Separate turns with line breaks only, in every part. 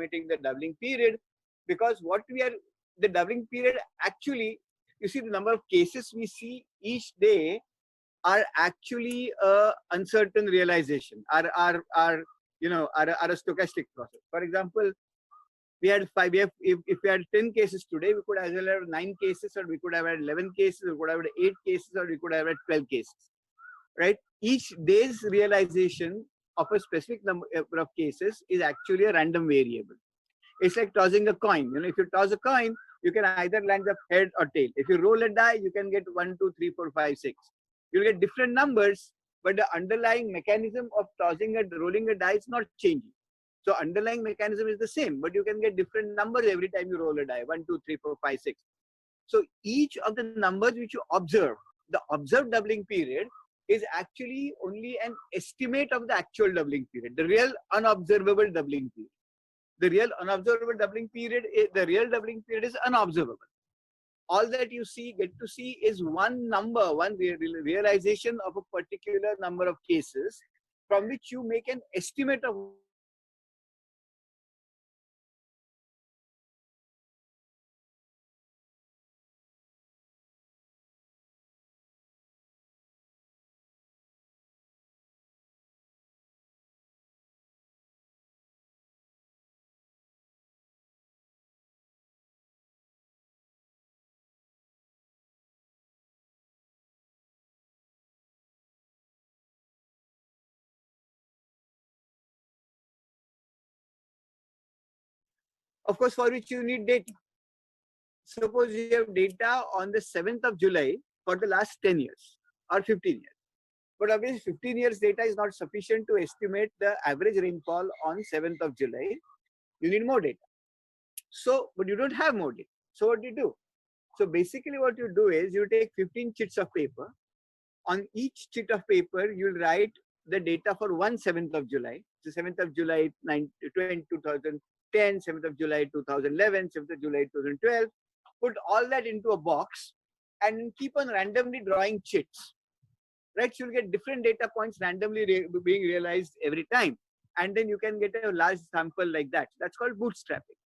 estimating the doubling period, because the doubling period actually, you see the number of cases we see each day are actually a uncertain realization, are a stochastic process. For example, we had if we had 10 cases today, we could as well have 9 cases, or we could have had 11 cases, we could have had 8 cases, or we could have had 12 cases, right? Each day's realization of a specific number of cases is actually a random variable. It's like tossing a coin. If you toss a coin, you can either land up head or tail. If you roll a die, you can get 1, 2, 3, 4, 5, 6. You'll get different numbers, but the underlying mechanism of rolling a die is not changing. So underlying mechanism is the same, but you can get different numbers every time you roll a die, 1, 2, 3, 4, 5, 6. So each of the numbers which you observe, the observed doubling period is actually only an estimate of the actual doubling period, the real unobservable doubling period. The real unobservable doubling period, the real doubling period is unobservable. All that you get to see is one number, one realization of a particular number of cases, from which you make an estimate of course, for which you need data. Suppose you have data on the 7th of July for the last 10 years or 15 years. But obviously 15 years data is not sufficient to estimate the average rainfall on 7th of July. You need more data. So, but you don't have more data. So what do you do? So basically what you do is you take 15 sheets of paper. On each sheet of paper, you'll write the data for 7th of July. So 7th of July 2010, 7th of July 2011, 7th of July 2012. Put all that into a box and keep on randomly drawing chits. Right? So you'll get different data points randomly being realized every time. And then you can get a large sample like that. That's called bootstrapping.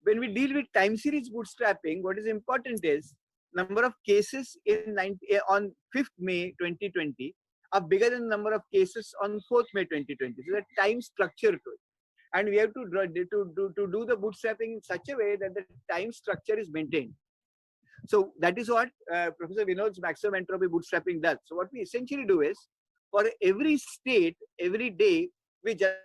When we deal with time series bootstrapping, what is important is number of cases on 5th May 2020 are bigger than the number of cases on 4th May 2020. So the time structure to it. And we have to do the bootstrapping in such a way that the time structure is maintained. So that is what Professor Vinod's maximum entropy bootstrapping does. So what we essentially do is, for every state, every day, we just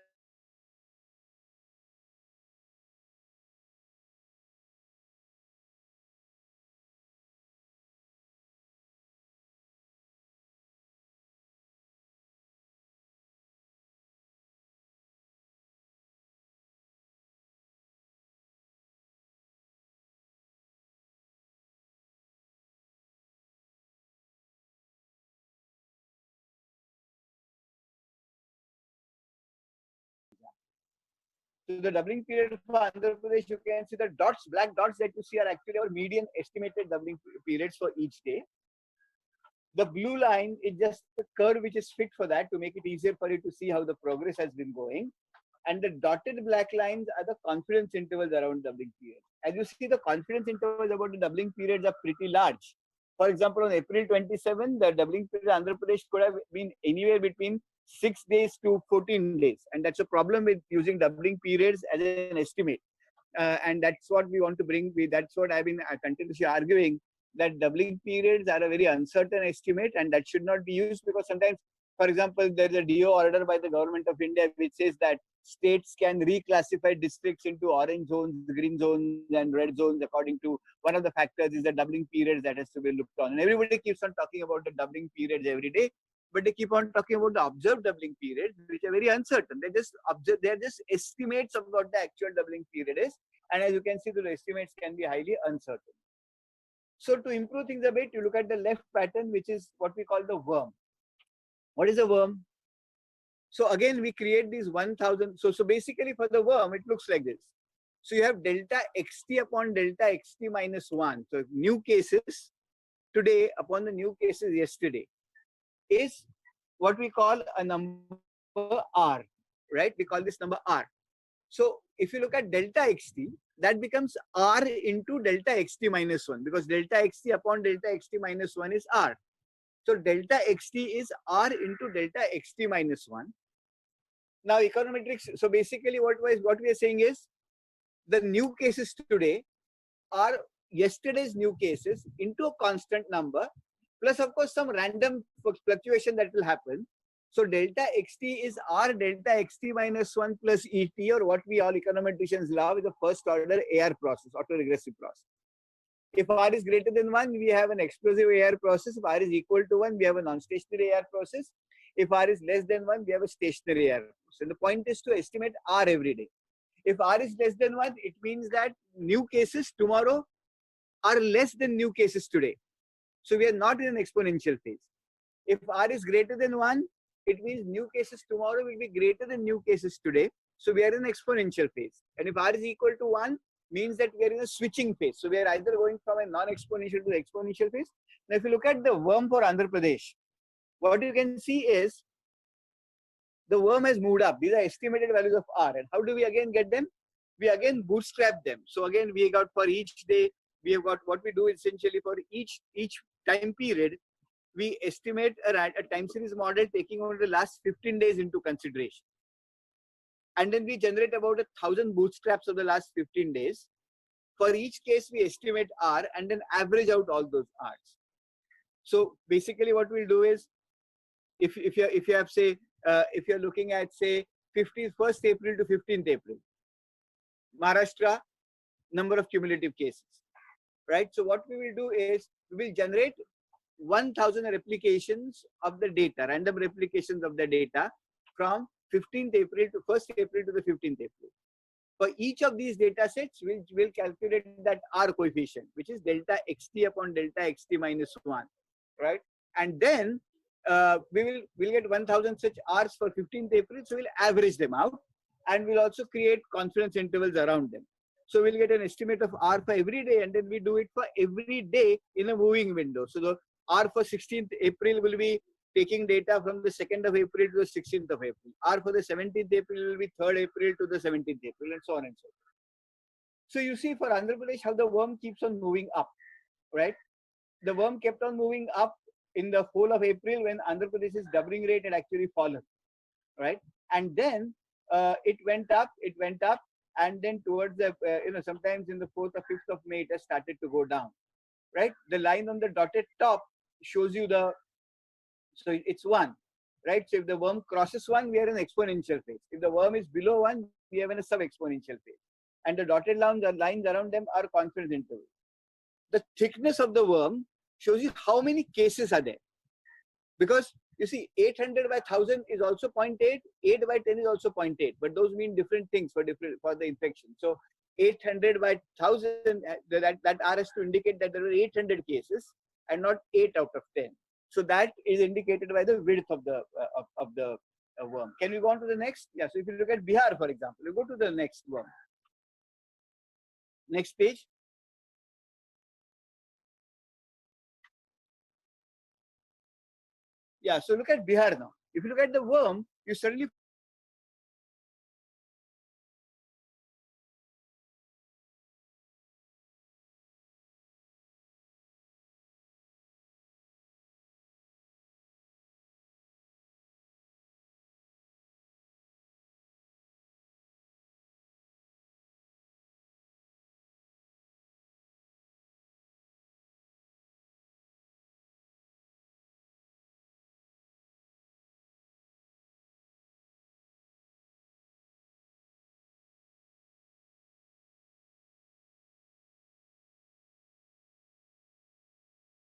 So the doubling period for Andhra Pradesh, you can see the dots, black dots that you see are actually our median estimated doubling periods for each day. The blue line is just the curve which is fit for that to make it easier for you to see how the progress has been going. And the dotted black lines are the confidence intervals around doubling periods. As you see, the confidence intervals about the doubling periods are pretty large. For example, on April 27, the doubling period in Andhra Pradesh could have been anywhere between 6 days to 14 days. And that's a problem with using doubling periods as an estimate. And that's what we want to bring. That's what I've been continuously arguing, that doubling periods are a very uncertain estimate, and that should not be used, because sometimes, for example, there's a DO order by the government of India which says that states can reclassify districts into orange zones, green zones, and red zones according to one of the factors is the doubling periods that has to be looked on. And everybody keeps on talking about the doubling periods every day, but they keep on talking about the observed doubling periods, which are very uncertain. They're just estimates of what the actual doubling period is. And as you can see, the estimates can be highly uncertain. So to improve things a bit, you look at the left pattern, which is what we call the worm. What is a worm? So again, we create these 1000. So basically for the worm, it looks like this. So you have delta xt upon delta xt minus 1. So new cases today upon the new cases yesterday is what we call a number R, right? We call this number R. So if you look at delta xt, that becomes r into delta xt minus 1, because delta xt upon delta xt minus 1 is r. So delta xt is r into delta xt minus 1. Now econometrics, so basically what we are saying is the new cases today are yesterday's new cases into a constant number, plus of course some random fluctuation that will happen. So delta xt is r delta xt minus 1 plus et, or what we all econometricians love is the first order AR process, autoregressive process. If r is greater than 1, we have an explosive AR process. If r is equal to 1, we have a non-stationary AR process. If r is less than 1, we have a stationary AR process. So the point is to estimate r every day. If r is less than 1, it means that new cases tomorrow are less than new cases today. So we are not in an exponential phase. If r is greater than 1, it means new cases tomorrow will be greater than new cases today. So we are in an exponential phase. And if r is equal to 1, means that we are in a switching phase. So we are either going from a non-exponential to the exponential phase. Now if you look at the worm for Andhra Pradesh, what you can see is the worm has moved up. These are estimated values of r. And how do we again get them? We again bootstrap them. So again, we got for each day, we have got what we do essentially for each time period, we estimate a time series model taking only the last 15 days into consideration. And then we generate about 1,000 bootstraps of the last 15 days. For each case, we estimate R and then average out all those R's. So basically what we'll do is, if you have say, if you're looking at say 1st April to 15th April, Maharashtra, number of cumulative cases, right? So what we will do is, we will generate 1,000 replications of the data, random replications of the data from 15th April to 1st April to the 15th April. For each of these data sets, we'll calculate that R coefficient, which is delta xt upon delta xt minus 1, right? And then we'll get 1,000 such R's for 15th April, so we'll average them out, and we'll also create confidence intervals around them. So we'll get an estimate of R for every day, and then we do it for every day in a moving window. So the R for 16th April will be taking data from the 2nd of April to the 16th of April. R for the 17th April will be 3rd April to the 17th April, and so on and so forth. So you see for Andhra Pradesh how the worm keeps on moving up, right? The worm kept on moving up in the whole of April when Andhra Pradesh's doubling rate had actually fallen, right? And then it went up, and then towards the, sometimes in the 4th or 5th of May, it has started to go down, right? The line on the dotted top shows you the, so it's 1, right? So if the worm crosses 1, we are in exponential phase. If the worm is below 1, we are in a sub-exponential phase. And the dotted lines around them are confidence intervals. The thickness of the worm shows you how many cases are there. Because you see, 800 by 1000 is also 0.8, 8 by 10 is also 0.8, but those mean different things for the infection. So 800 by 1000, that R has to indicate that there were 800 cases and not 8 out of 10. So that is indicated by the width of the worm. Can we go on to the next? Yeah. So if you look at Bihar, for example, you go to the next worm. Next page. Yeah. So look at Bihar now. If you look at the worm, you suddenly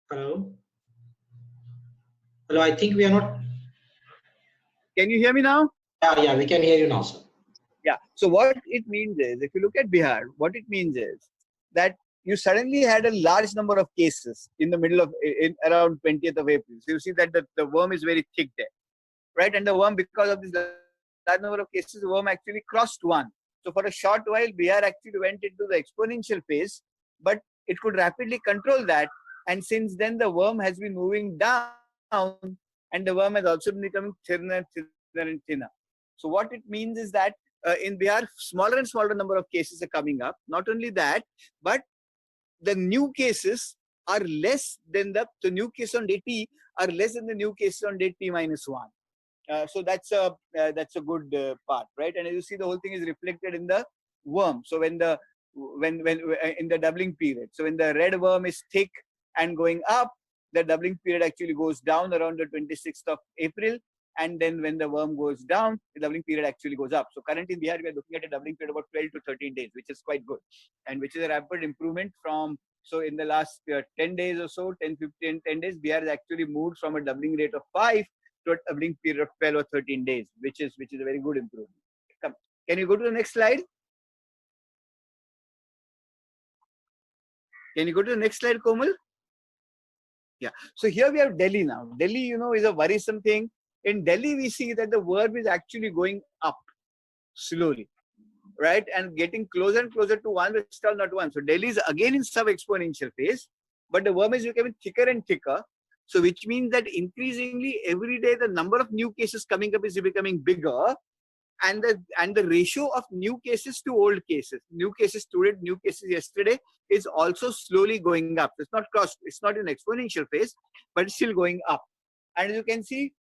Hello. Hello, I think we are not.
Can you hear me now?
Yeah, we can hear you now, sir.
Yeah. So what it means is, if you look at Bihar, what it means is that you suddenly had a large number of cases in the middle of, around 20th of April. So you see that the worm is very thick there, right? And the worm, because of this large number of cases, the worm actually crossed 1. So for a short while, Bihar actually went into the exponential phase, but it could rapidly control that. And since then, the worm has been moving down, and the worm has also been becoming thinner and thinner and thinner. So what it means is that in Bihar, smaller and smaller number of cases are coming up. Not only that, but the new cases are less than the new cases on day T are less than the new cases on day T minus 1. So that's a good part, right? And as you see, the whole thing is reflected in the worm. So when in the doubling period, so when the red worm is thick and going up, the doubling period actually goes down around the 26th of April. And then when the worm goes down, the doubling period actually goes up. So currently in Bihar, we are looking at a doubling period about 12 to 13 days, which is quite good. And which is a rapid improvement from, so in the last 10 days or so, 10 days, Bihar has actually moved from a doubling rate of 5 to a doubling period of 12 or 13 days, which is a very good improvement. Come, can you go to the next slide? Can you go to the next slide, Komal? Yeah. So here we have Delhi now. Delhi, you know, is a worrisome thing. In Delhi, we see that the worm is actually going up slowly, right? And getting closer and closer to 1, but still not 1. So Delhi is again in sub-exponential phase, but the worm is becoming thicker and thicker. So which means that increasingly every day the number of new cases coming up is becoming bigger, and the ratio of new cases to old cases, new cases today, new cases yesterday, is also slowly going up. It's not in exponential phase, but it's still going up. And as you can see,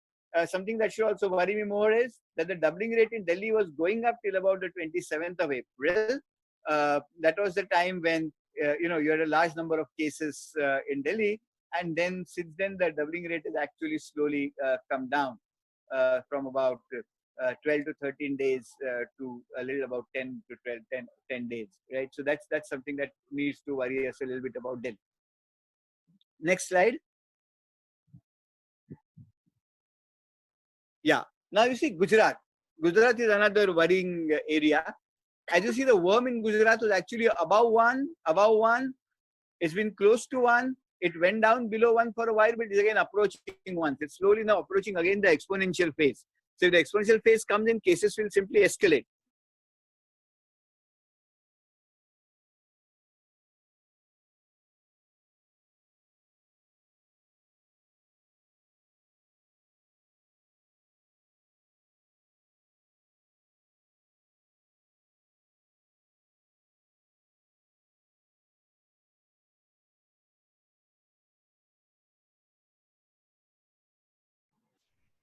something that should also worry me more is that the doubling rate in Delhi was going up till about the 27th of April. That was the time when you had a large number of cases in Delhi, and then since then the doubling rate has actually slowly come down from about 12 to 13 days to a little about 10 to 10 days, right? So that's something that needs to worry us a little bit about Delhi. Next slide. Yeah. Now you see Gujarat. Gujarat is another worrying area. As you see, the worm in Gujarat was actually above 1. It's been close to 1. It went down below 1 for a while, but it's again approaching 1. It's slowly now approaching again the exponential phase. So if the exponential phase comes in, cases will simply escalate.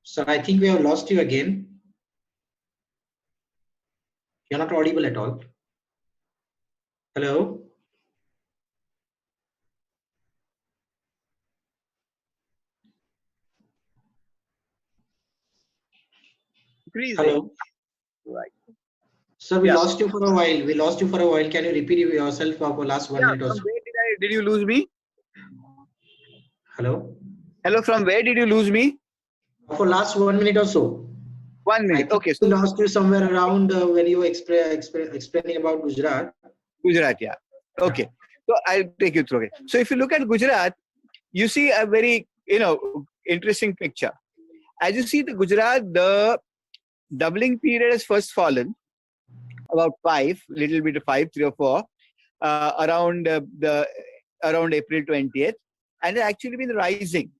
So I think we have lost you again. You're not audible at all. Hello?
Increasing.
Hello?
Right.
Sir, we lost you for a while. Can you repeat yourself for last 1 minute or so?
From where did you lose me?
Hello?
Hello, from where did you lose me?
For last 1 minute or so.
1 minute. Okay.
So we lost you somewhere around when you were explaining about Gujarat.
Gujarat, yeah. Okay. So I'll take you through it. So if you look at Gujarat, you see a very, interesting picture. As you see the Gujarat, the doubling period has first fallen about 5, little bit of 5, 3 or 4, around April 20th, and it's actually been rising.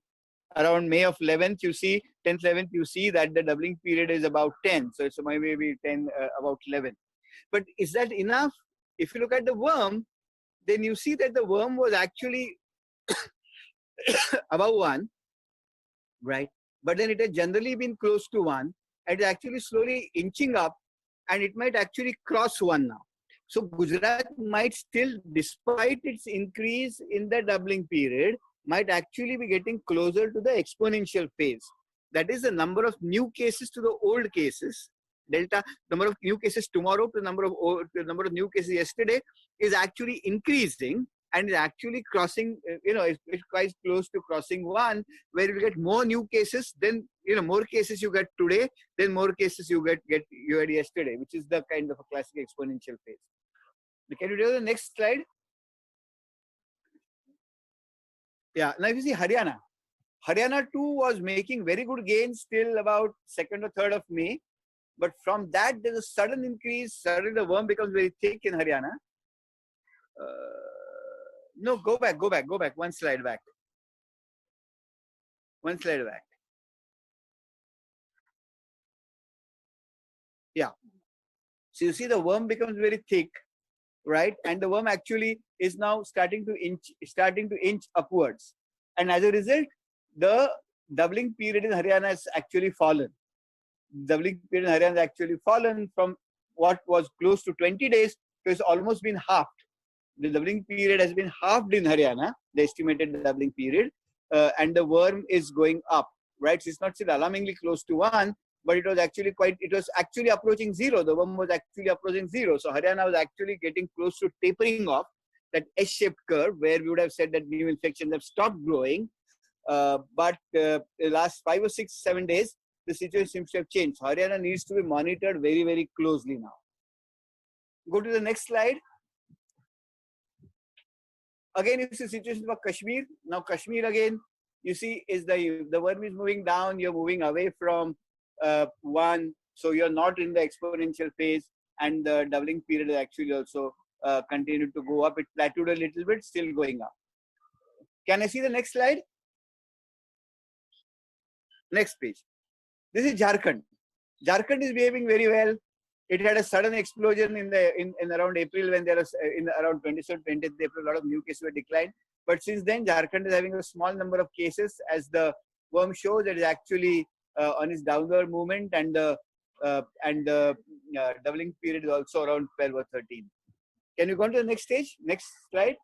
Around May of 11th, you see 10th, 11th, you see that the doubling period is about 10. So it's maybe 10, about 11. But is that enough? If you look at the worm, then you see that the worm was actually above 1, right? But then it has generally been close to 1, and it's actually slowly inching up, and it might actually cross 1 now. So Gujarat might still, despite its increase in the doubling period, might actually be getting closer to the exponential phase. That is the number of new cases to the old cases. Delta, number of new cases tomorrow to the number of new cases yesterday is actually increasing, and is actually crossing, it's quite close to crossing 1, where you get more new cases, then, more cases you get today, then more cases you had yesterday, which is the kind of a classic exponential phase. Can you do the next slide? Yeah, now if you see Haryana. Haryana too was making very good gains till about 2nd or 3rd of May. But from that, there's a sudden increase. Suddenly the worm becomes very thick in Haryana. No, go back. 1 slide back. 1 slide back. Yeah. So you see the worm becomes very thick, right? And the worm actually is now starting to inch upwards. And as a result, the doubling period in Haryana has actually fallen. Doubling period in Haryana has actually fallen from what was close to 20 days to it's almost been halved. The doubling period has been halved in Haryana, the estimated doubling period, and the worm is going up, right? So it's not still alarmingly close to 1, but it was actually approaching 0. The worm was actually approaching 0. So Haryana was actually getting close to tapering off that S-shaped curve where we would have said that new infections have stopped growing. But the last 5 or 6, 7 days, the situation seems to have changed. Haryana needs to be monitored very, very closely now. Go to the next slide. Again, you see situation for Kashmir. Now Kashmir again, you see is the worm is moving down. You're moving away from 1, so you're not in the exponential phase, and the doubling period is actually also continued to go up. It plateaued a little bit, still going up. Can I see the next slide? Next page. This is Jharkhand. Jharkhand is behaving very well. It had a sudden explosion in around April when there was in around 27th, 20th April, a lot of new cases were declined. But since then, Jharkhand is having a small number of cases, as the worm shows. It is actually on its downward movement, and the doubling period is also around 12 or 13. Can you go on to the next stage? Next slide.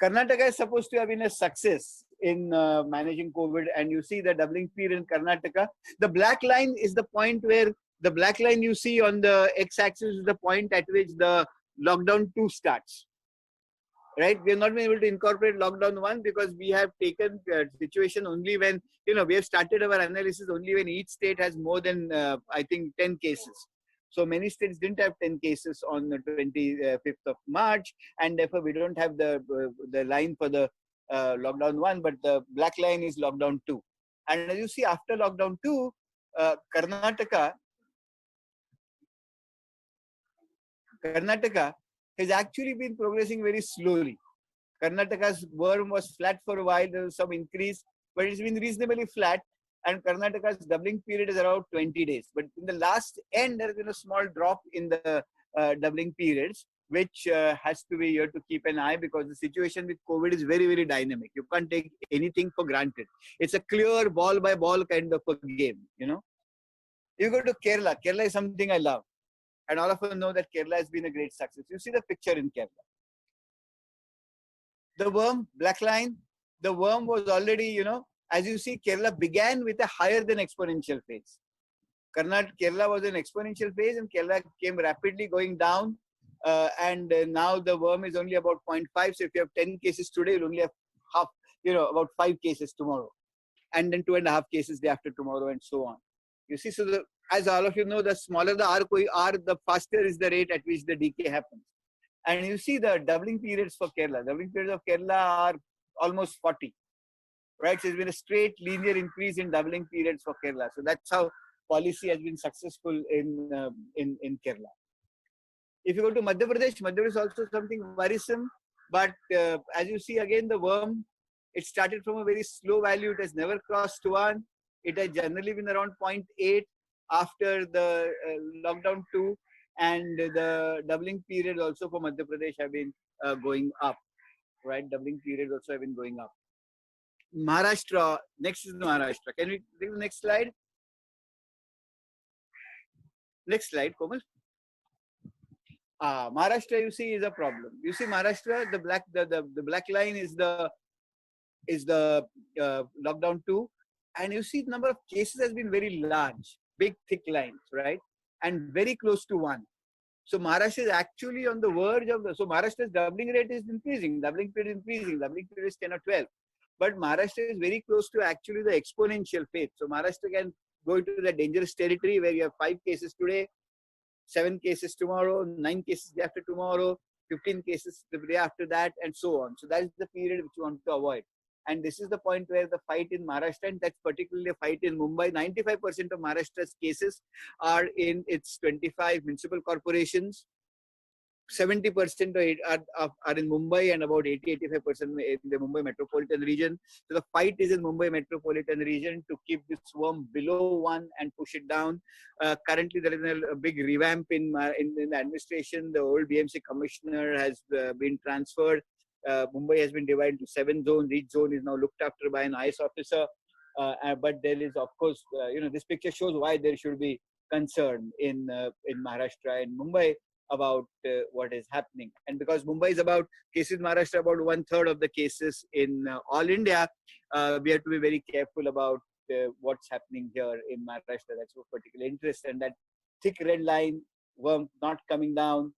Karnataka is supposed to have been a success in managing COVID, and you see the doubling period in Karnataka. The black line is the point where the black line you see on the x-axis is the point at which the lockdown 2 starts. Right? We have not been able to incorporate lockdown 1 because we have taken situation only when, we have started our analysis only when each state has more than, I think, 10 cases. So many states didn't have 10 cases on the 25th of March, and therefore we don't have the line for the lockdown 1, but the black line is lockdown 2. And as you see, after lockdown 2, Karnataka has actually been progressing very slowly. Karnataka's worm was flat for a while. There was some increase, but it's been reasonably flat. And Karnataka's doubling period is around 20 days. But in the last end, there has been a small drop in the doubling periods, which has to be here to keep an eye, because the situation with COVID is very, very dynamic. You can't take anything for granted. It's a clear ball by ball kind of a game, You go to Kerala. Kerala is something I love. And all of us know that Kerala has been a great success. You see the picture in Kerala. The worm, black line, the worm was already, as you see, Kerala began with a higher than exponential phase. Kerala was an exponential phase, and Kerala came rapidly going down. And now the worm is only about 0.5. So if you have 10 cases today, you'll only have half, about 5 cases tomorrow. And then 2.5 cases day after tomorrow, and so on. You see, so as all of you know, the smaller the R, the faster is the rate at which the decay happens. And you see the doubling periods for Kerala. Doubling periods of Kerala are almost 40. Right? So there's been a straight linear increase in doubling periods for Kerala. So that's how policy has been successful in Kerala. If you go to Madhya Pradesh, Madhya Pradesh is also something worrisome. But as you see again, the worm, it started from a very slow value. It has never crossed 1. It has generally been around 0.8 after the lockdown 2. And the doubling period also for Madhya Pradesh have been going up. Right? Doubling periods also have been going up. Maharashtra, next is Maharashtra. Can we take the next slide? Next slide, Komal. Maharashtra, you see, is a problem. You see, Maharashtra, the black line is the lockdown 2, and you see the number of cases has been very large, big thick lines, right, and very close to 1. So Maharashtra is actually on the verge of so Maharashtra's doubling rate is increasing, doubling period is increasing, doubling period is 10 or 12. But Maharashtra is very close to actually the exponential phase. So Maharashtra can go into the dangerous territory where you have 5 cases today, 7 cases tomorrow, 9 cases the day after tomorrow, 15 cases the day after that, and so on. So that is the period which you want to avoid. And this is the point where the fight in Maharashtra, and that's particularly a fight in Mumbai. 95% of Maharashtra's cases are in its 25 municipal corporations. 70% are in Mumbai and about 80-85% in the Mumbai metropolitan region. So the fight is in Mumbai metropolitan region to keep this worm below 1 and push it down. Currently, there is a big revamp in the administration. The old BMC commissioner has been transferred. Mumbai has been divided into 7 zones. Each zone is now looked after by an IS officer. But there is, of course, this picture shows why there should be concern in Maharashtra and Mumbai about what is happening. And because Mumbai is about cases, Maharashtra about 1/3 of the cases in all India, we have to be very careful about what's happening here in Maharashtra. That's of particular interest. And that thick red line worm not coming down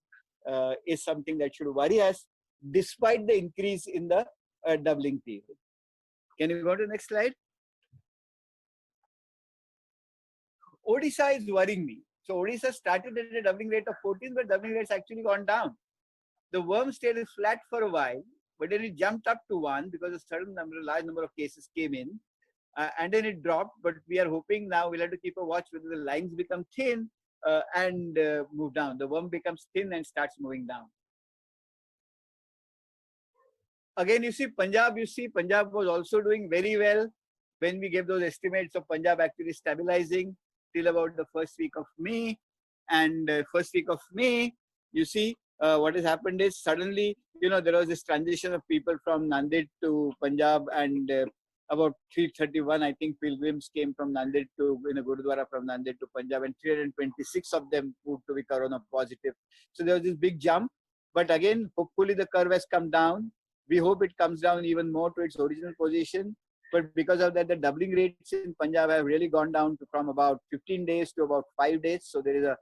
is something that should worry us, despite the increase in the doubling period. Can you go to the next slide? Odisha is worrying me. So Odisha started at a doubling rate of 14, but doubling rate's actually gone down. The worm stayed flat for a while, but then it jumped up to 1 because a large number of cases came in, and then it dropped. But we are hoping now we'll have to keep a watch whether the lines become thin and move down. The worm becomes thin and starts moving down. Again, you see Punjab was also doing very well when we gave those estimates of Punjab actually stabilizing till about the first week of May. And first week of May, you see what has happened is suddenly, there was this transition of people from Nanded to Punjab, and about 331, I think, pilgrims came from Nanded to Gurudwara from Nanded to Punjab, and 326 of them proved to be corona positive. So there was this big jump. But again, hopefully the curve has come down. We hope it comes down even more to its original position. But because of that, the doubling rates in Punjab have really gone down from about 15 days to about 5 days. So there is a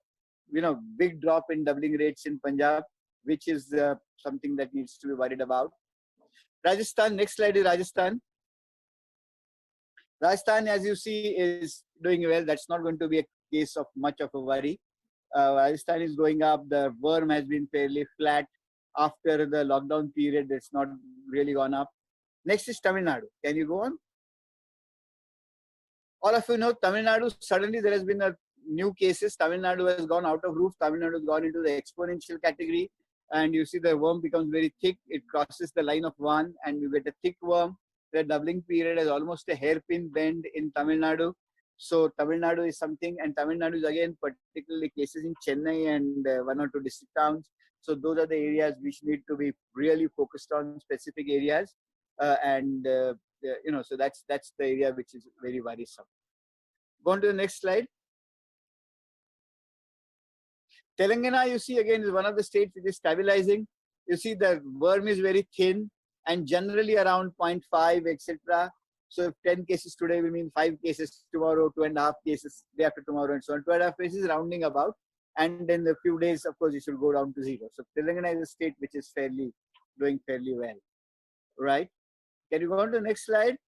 big drop in doubling rates in Punjab, which is something that needs to be worried about. Rajasthan, next slide is Rajasthan. Rajasthan, as you see, is doing well. That's not going to be a case of much of a worry. Rajasthan is going up. The worm has been fairly flat. After the lockdown period, it's not really gone up. Next is Tamil Nadu. Can you go on? All of you know Tamil Nadu, suddenly there has been a new cases. Tamil Nadu has gone out of roof. Tamil Nadu has gone into the exponential category. And you see the worm becomes very thick. It crosses the line of 1 and you get a thick worm. The doubling period has almost a hairpin bend in Tamil Nadu. So Tamil Nadu is something, and Tamil Nadu is again particularly cases in Chennai and 1 or 2 district towns. So those are the areas which need to be really focused on, specific areas. So that's the area which is very worrisome. Go on to the next slide. Telangana, you see, again, is one of the states which is stabilizing. You see the worm is very thin and generally around 0.5, etc. So if 10 cases today will mean 5 cases tomorrow, 2.5 cases day after tomorrow, and so on. 2.5 cases rounding about. And in a few days, of course, it should go down to 0. So Telangana is a state which is doing fairly well. Right? Can you go on to the next slide?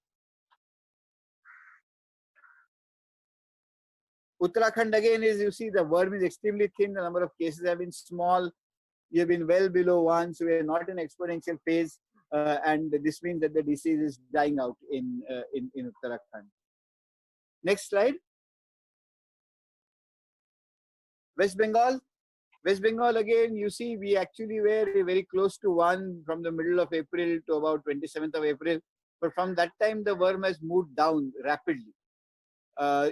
Uttarakhand again is, you see, the worm is extremely thin. The number of cases have been small. You have been well below 1. So we are not in exponential phase. And this means that the disease is dying out in Uttarakhand. Next slide. West Bengal. West Bengal again, you see, we actually were very close to 1 from the middle of April to about 27th of April. But from that time, the worm has moved down rapidly.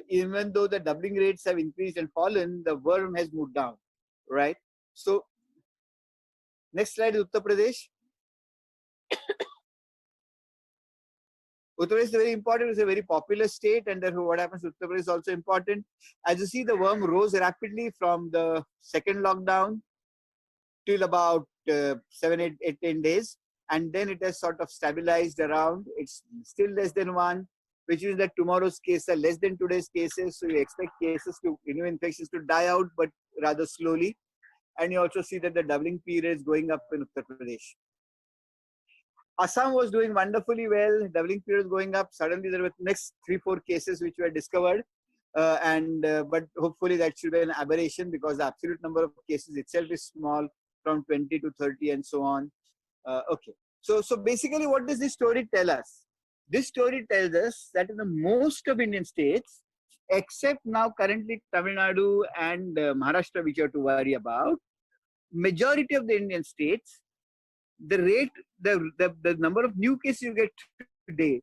Even though the doubling rates have increased and fallen, the worm has moved down, right? So, next slide is Uttar Pradesh. Uttar Pradesh is very important. It's a very populous state, and therefore what happens to Uttar Pradesh is also important. As you see, the worm rose rapidly from the second lockdown till about 7, 8, 10 days. And then it has sort of stabilized around. It's still less than 1, which means that tomorrow's cases are less than today's cases. So you expect cases to, new infections to die out, but rather slowly. And you also see that the doubling period is going up in Uttar Pradesh. Assam was doing wonderfully well. Doubling period is going up. Suddenly there were next 3-4 cases which were discovered. But hopefully that should be an aberration, because the absolute number of cases itself is small, from 20 to 30 and so on. Okay. So basically what does this story tell us? This story tells us that in the most of Indian states, except now currently Tamil Nadu and Maharashtra, which you have to worry about, majority of the Indian states, the rate, the number of new cases you get today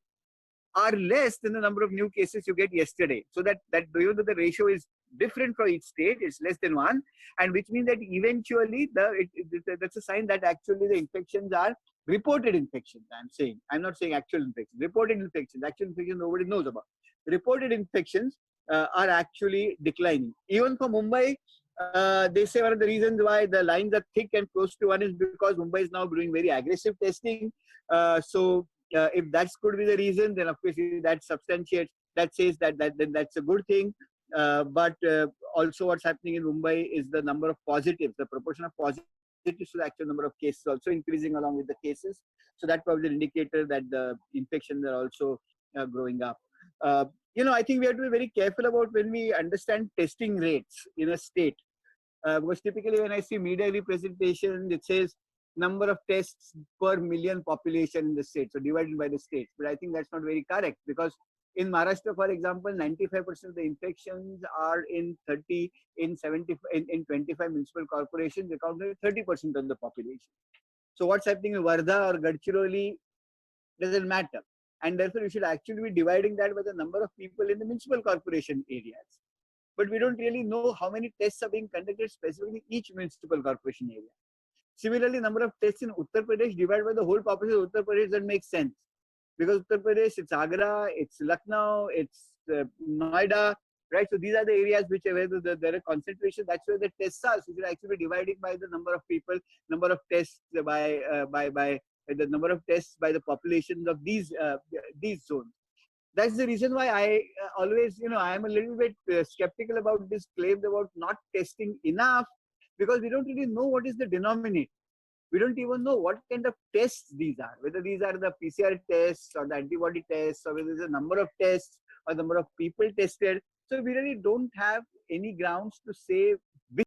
are less than the number of new cases you get yesterday. So that even though the ratio is different for each state, it's less than 1, and which means that eventually that's a sign that actually the infections are reported infections. I'm not saying actual infections. Reported infections. Actual infections nobody knows about. Reported infections are actually declining. Even for Mumbai, they say one of the reasons why the lines are thick and close to 1 is because Mumbai is now doing very aggressive testing. If that could be the reason, then of course that substantiates, that says then that's a good thing. But also what's happening in Mumbai is the number of positives, the proportion of positives to the actual number of cases also increasing along with the cases. So that probably an indicator that the infections are also growing up. I think we have to be very careful about when we understand testing rates in a state. Because typically when I see media representation, it says number of tests per million population in the state, so divided by the states. But I think that's not very correct, because in Maharashtra, for example, 95% of the infections are in 25 municipal corporations, accounting for 30% of the population. So what's happening in Wardha or Gadchiroli doesn't matter. And therefore, you should actually be dividing that by the number of people in the municipal corporation areas. But we don't really know how many tests are being conducted specifically in each municipal corporation area. Similarly, number of tests in Uttar Pradesh divided by the whole population of Uttar Pradesh doesn't make sense. Because Uttar Pradesh, it's Agra, it's Lucknow, it's Noida, right? So these are the areas where there are concentration. That's where the tests are. So you're actually dividing by the number of people, number of tests by the number of tests by the populations of these zones. That's the reason why I always, I am a little bit skeptical about this claim about not testing enough, because we don't really know what is the denominator. We don't even know what kind of tests these are, whether these are the PCR tests or the antibody tests, or whether there's a number of tests or number of people tested. So we really don't have any grounds to say